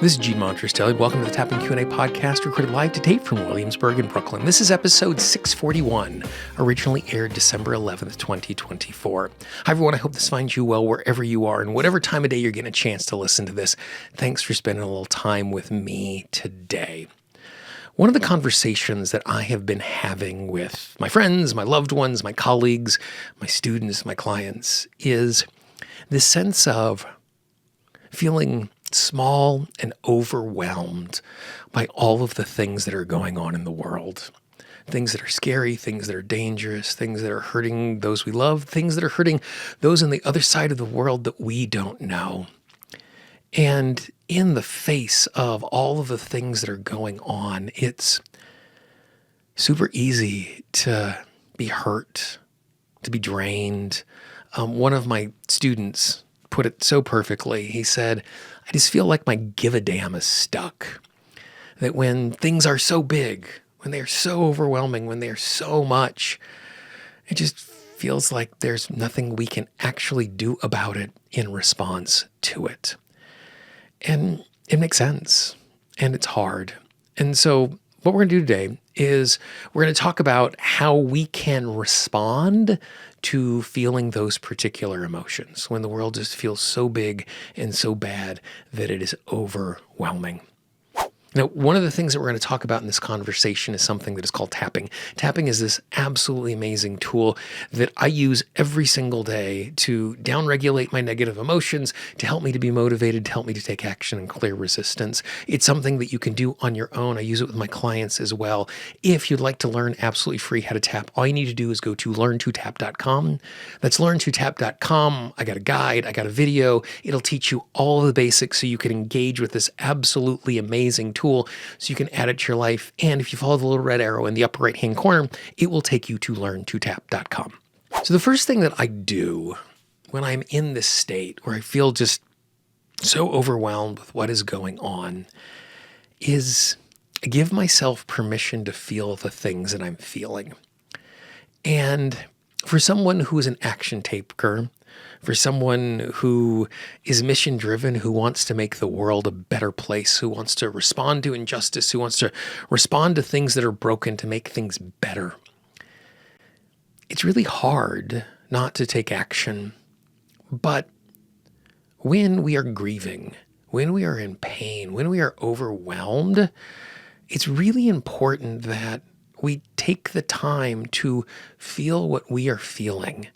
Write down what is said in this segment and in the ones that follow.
This is Gene Monterastelli. Welcome to the Tapping Q&A podcast, recorded live to tape from Williamsburg in Brooklyn. This is episode 641, originally aired December 11th, 2024. Hi, everyone. I hope this finds you well wherever you are and whatever time of day you're getting a chance to listen to this. Thanks for spending a little time with me today. One of the conversations that I have been having with my friends, my loved ones, my colleagues, my students, my clients is this sense of feeling small and overwhelmed by all of the things that are going on in the world. Things that are scary, things that are dangerous, things that are hurting those we love, things that are hurting those on the other side of the world that we don't know. And in the face of all of the things that are going on, it's super easy to be hurt, to be drained. One of my students put it so perfectly. He said, I just feel like my give a damn is stuck. That when things are so big, when they're so overwhelming, when they're so much, it just feels like there's nothing we can actually do about it in response to it. And it makes sense. And it's hard. And so what we're going to do today is we're going to talk about how we can respond to feeling those particular emotions when the world just feels so big and so bad that it is overwhelming. Now, one of the things that we're going to talk about in this conversation is something that is called tapping. Tapping is this absolutely amazing tool that I use every single day to downregulate my negative emotions, to help me to be motivated, to help me to take action and clear resistance. It's something that you can do on your own. I use it with my clients as well. If you'd like to learn absolutely free how to tap, all you need to do is go to learn2tap.com. That's learn2tap.com. I got a guide, I got a video. It'll teach you all of the basics so you can engage with this absolutely amazing tool so you can add it to your life. And if you follow the little red arrow in the upper right-hand corner, it will take you to learn2tap.com. So the first thing that I do when I'm in this state where I feel just so overwhelmed with what is going on is I give myself permission to feel the things that I'm feeling. And for someone who is an action taker, for someone who is mission-driven, who wants to make the world a better place, who wants to respond to injustice, who wants to respond to things that are broken to make things better, it's really hard not to take action. But when we are grieving, when we are in pain, when we are overwhelmed, it's really important that we take the time to feel what we are feeling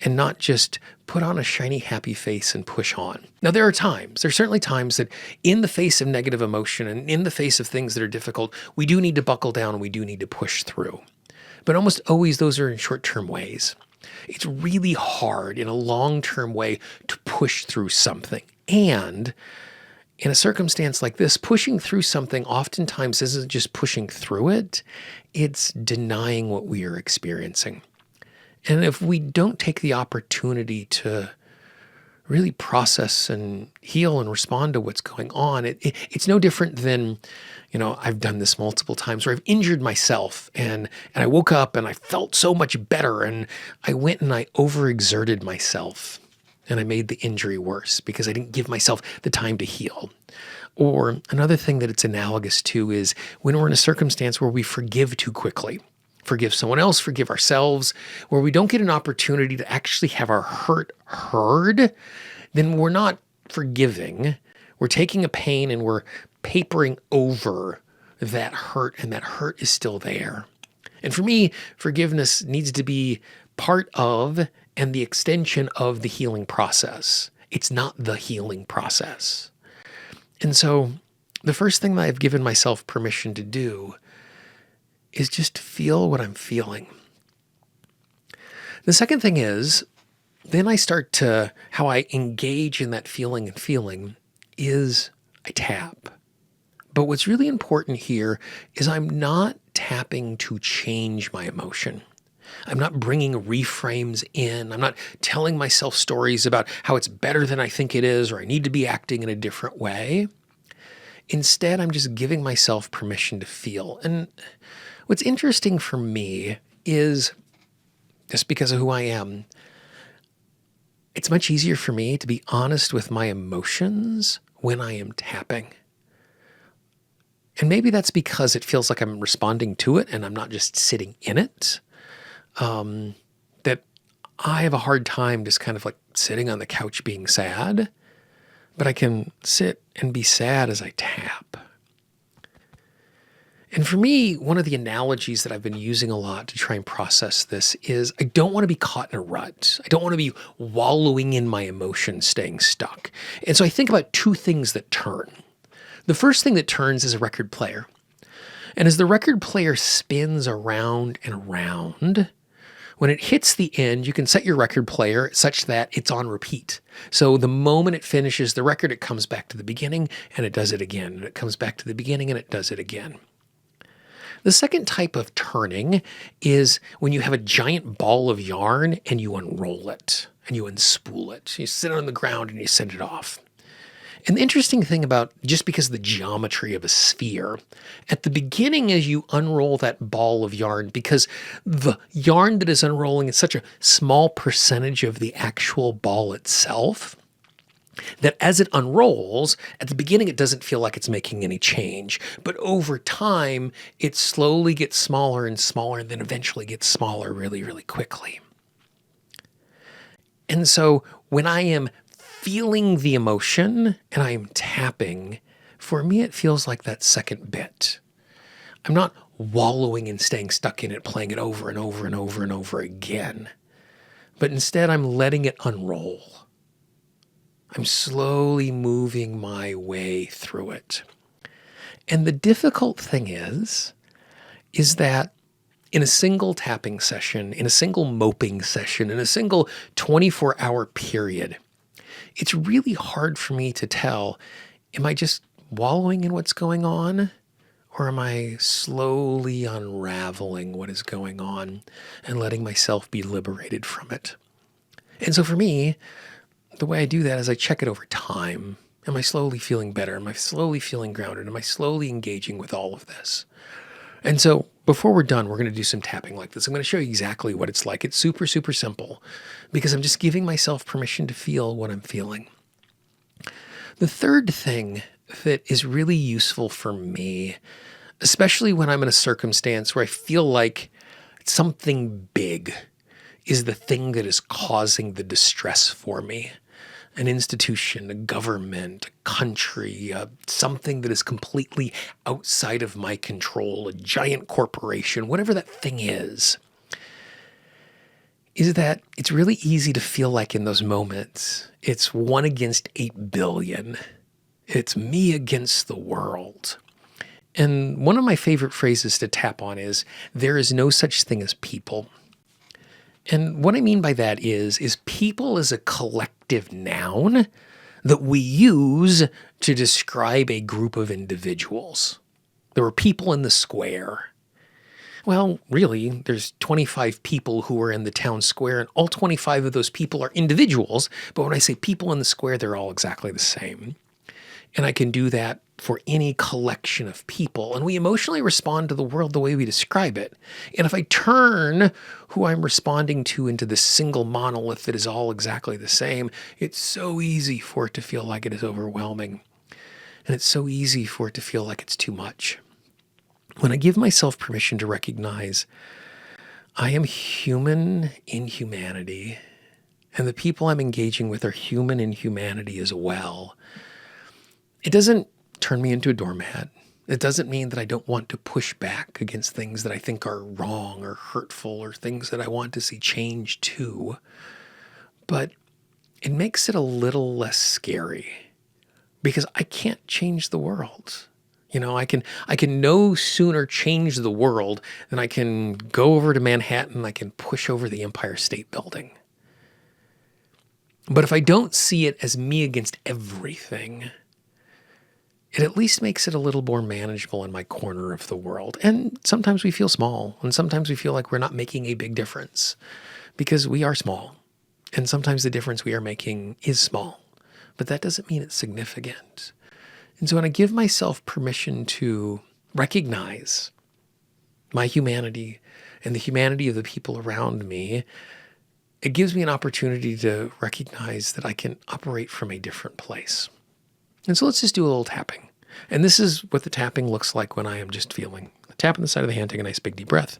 and not just put on a shiny, happy face and push on. Now, there's certainly times that in the face of negative emotion and in the face of things that are difficult, we do need to buckle down and we do need to push through. But almost always those are in short-term ways. It's really hard in a long-term way to push through something. And in a circumstance like this, pushing through something oftentimes isn't just pushing through it, it's denying what we are experiencing. And if we don't take the opportunity to really process and heal and respond to what's going on, it's no different than, I've done this multiple times where I've injured myself and I woke up and I felt so much better and I went and I overexerted myself and I made the injury worse because I didn't give myself the time to heal. Or another thing that it's analogous to is when we're in a circumstance where we forgive too quickly. Forgive someone else, forgive ourselves, where we don't get an opportunity to actually have our hurt heard, then we're not forgiving. We're taking a pain and we're papering over that hurt, and that hurt is still there. And for me, forgiveness needs to be part of and the extension of the healing process. It's not the healing process. And so the first thing that I've given myself permission to do is just feel what I'm feeling. The second thing is, then I start to, how I engage in that feeling is I tap. But what's really important here is I'm not tapping to change my emotion. I'm not bringing reframes in. I'm not telling myself stories about how it's better than I think it is, or I need to be acting in a different way. Instead, I'm just giving myself permission to feel. And what's interesting for me is, just because of who I am, it's much easier for me to be honest with my emotions when I am tapping. And maybe that's because it feels like I'm responding to it and I'm not just sitting in it. That I have a hard time just kind of like sitting on the couch being sad, but I can sit and be sad as I tap. And for me, one of the analogies that I've been using a lot to try and process this is I don't want to be caught in a rut. I don't want to be wallowing in my emotions, staying stuck. And so I think about two things that turn. The first thing that turns is a record player. And as the record player spins around and around, when it hits the end, you can set your record player such that it's on repeat. So the moment it finishes the record, it comes back to the beginning and it does it again. And it comes back to the beginning and it does it again. The second type of turning is when you have a giant ball of yarn and you unroll it and you unspool it. You sit it on the ground and you send it off. And the interesting thing about just because of the geometry of a sphere, at the beginning as you unroll that ball of yarn, because the yarn that is unrolling is such a small percentage of the actual ball itself, that as it unrolls, at the beginning it doesn't feel like it's making any change. But over time, it slowly gets smaller and smaller and then eventually gets smaller really, really quickly. And so when I am feeling the emotion and I am tapping, for me it feels like that second bit. I'm not wallowing and staying stuck in it, playing it over and over and over and over again. But instead I'm letting it unroll. I'm slowly moving my way through it. And the difficult thing is that in a single tapping session, in a single moping session, in a single 24-hour period, it's really hard for me to tell, am I just wallowing in what's going on? Or am I slowly unraveling what is going on and letting myself be liberated from it? And so for me, the way I do that is I check it over time. Am I slowly feeling better? Am I slowly feeling grounded? Am I slowly engaging with all of this? And so before we're done, we're going to do some tapping like this. I'm going to show you exactly what it's like. It's super, super simple because I'm just giving myself permission to feel what I'm feeling. The third thing that is really useful for me, especially when I'm in a circumstance where I feel like something big is the thing that is causing the distress for me. An institution, a government, a country, something that is completely outside of my control, a giant corporation, whatever that thing is that it's really easy to feel like in those moments, it's 1 against 8 billion. It's me against the world. And one of my favorite phrases to tap on is, there is no such thing as people. And what I mean by that is people is a collective noun that we use to describe a group of individuals. There were people in the square. Well, really, there's 25 people who are in the town square, and all 25 of those people are individuals. But when I say people in the square, they're all exactly the same. And I can do that for any collection of people. And we emotionally respond to the world the way we describe it. And if I turn who I'm responding to into this single monolith that is all exactly the same, it's so easy for it to feel like it is overwhelming. And it's so easy for it to feel like it's too much. When I give myself permission to recognize I am human in humanity, and the people I'm engaging with are human in humanity as well, it doesn't turn me into a doormat. It doesn't mean that I don't want to push back against things that I think are wrong or hurtful or things that I want to see change too. But it makes it a little less scary because I can't change the world. You know, I can no sooner change the world than I can go over to Manhattan and I can push over the Empire State Building. But if I don't see it as me against everything, it at least makes it a little more manageable in my corner of the world. And sometimes we feel small, and sometimes we feel like we're not making a big difference because we are small. And sometimes the difference we are making is small, but that doesn't mean it's significant. And so when I give myself permission to recognize my humanity and the humanity of the people around me, it gives me an opportunity to recognize that I can operate from a different place. And so let's just do a little tapping. And this is what the tapping looks like when I am just feeling. Tap on the side of the hand, take a nice big deep breath.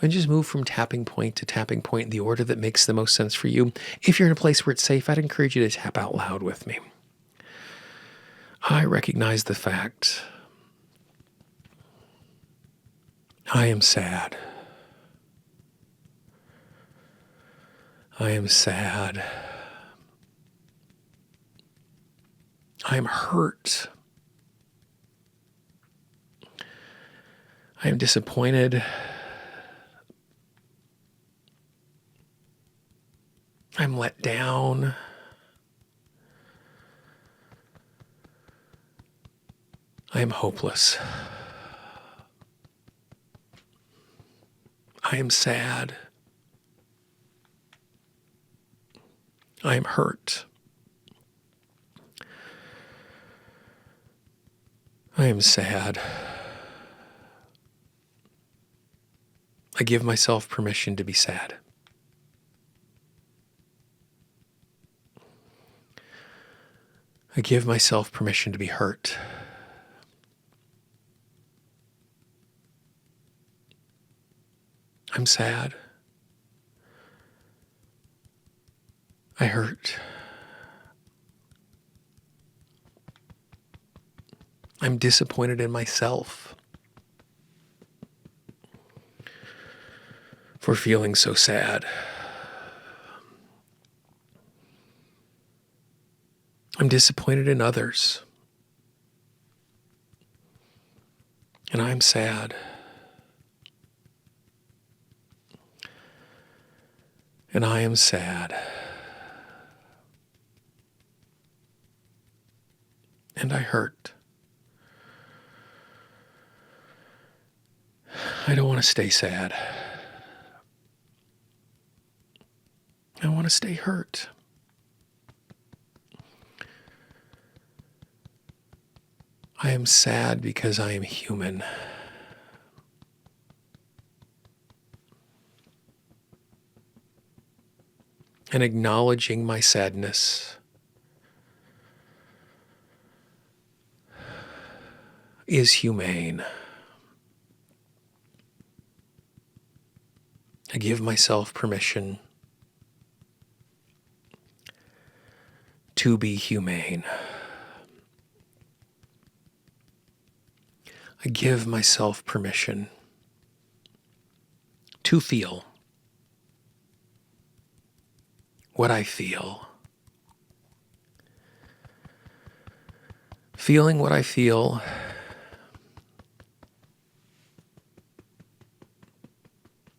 And just move from tapping point to tapping point in the order that makes the most sense for you. If you're in a place where it's safe, I'd encourage you to tap out loud with me. I recognize the fact I am sad. I am sad. I am hurt. I am disappointed. I'm let down. I am hopeless. I am sad. I am hurt. I am sad. I give myself permission to be sad. I give myself permission to be hurt. I'm sad. I hurt. I'm disappointed in myself for feeling so sad. I'm disappointed in others. And I'm sad. And I am sad. And I hurt. I don't want to stay sad. I want to stay hurt. I am sad because I am human. And acknowledging my sadness is humane. I give myself permission to be humane. I give myself permission to feel what I feel. Feeling what I feel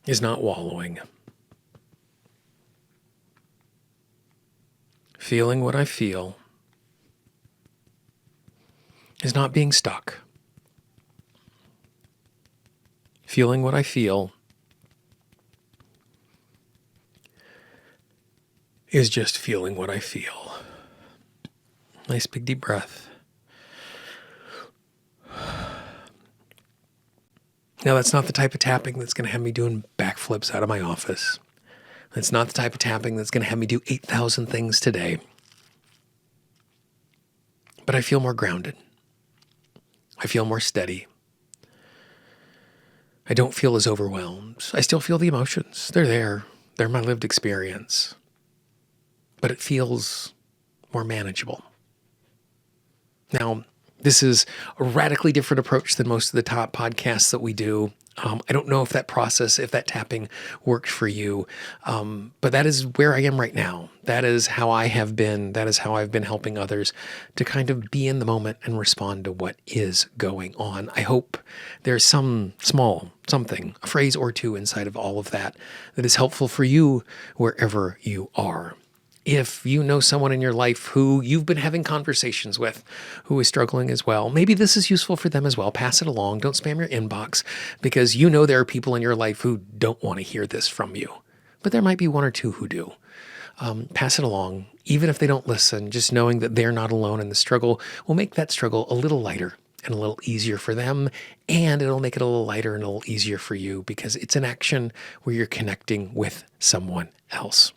is not wallowing. Feeling what I feel is not being stuck. Feeling what I feel is just feeling what I feel. Nice big deep breath. Now, that's not the type of tapping that's going to have me doing backflips out of my office. That's not the type of tapping that's going to have me do 8,000 things today. But I feel more grounded. I feel more steady. I don't feel as overwhelmed. I still feel the emotions. They're there. They're my lived experience. But it feels more manageable. Now, this is a radically different approach than most of the top podcasts that we do. I don't know if that process, if that tapping worked for you, but that is where I am right now. That is how I have been. That is how I've been helping others to kind of be in the moment and respond to what is going on. I hope there's some small something, a phrase or two inside of all of that that is helpful for you wherever you are. If you know someone in your life who you've been having conversations with who is struggling as well, maybe this is useful for them as well. Pass it along. Don't spam your inbox because you know there are people in your life who don't want to hear this from you. But there might be one or two who do. Pass it along. Even if they don't listen, just knowing that they're not alone in the struggle will make that struggle a little lighter and a little easier for them. And it'll make it a little lighter and a little easier for you because it's an action where you're connecting with someone else.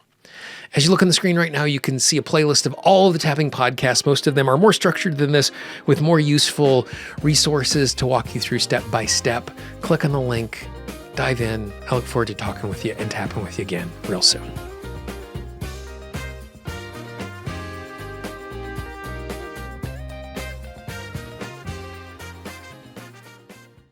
As you look on the screen right now, you can see a playlist of all of the tapping podcasts. Most of them are more structured than this, with more useful resources to walk you through step by step. Click on the link, dive in. I look forward to talking with you and tapping with you again real soon.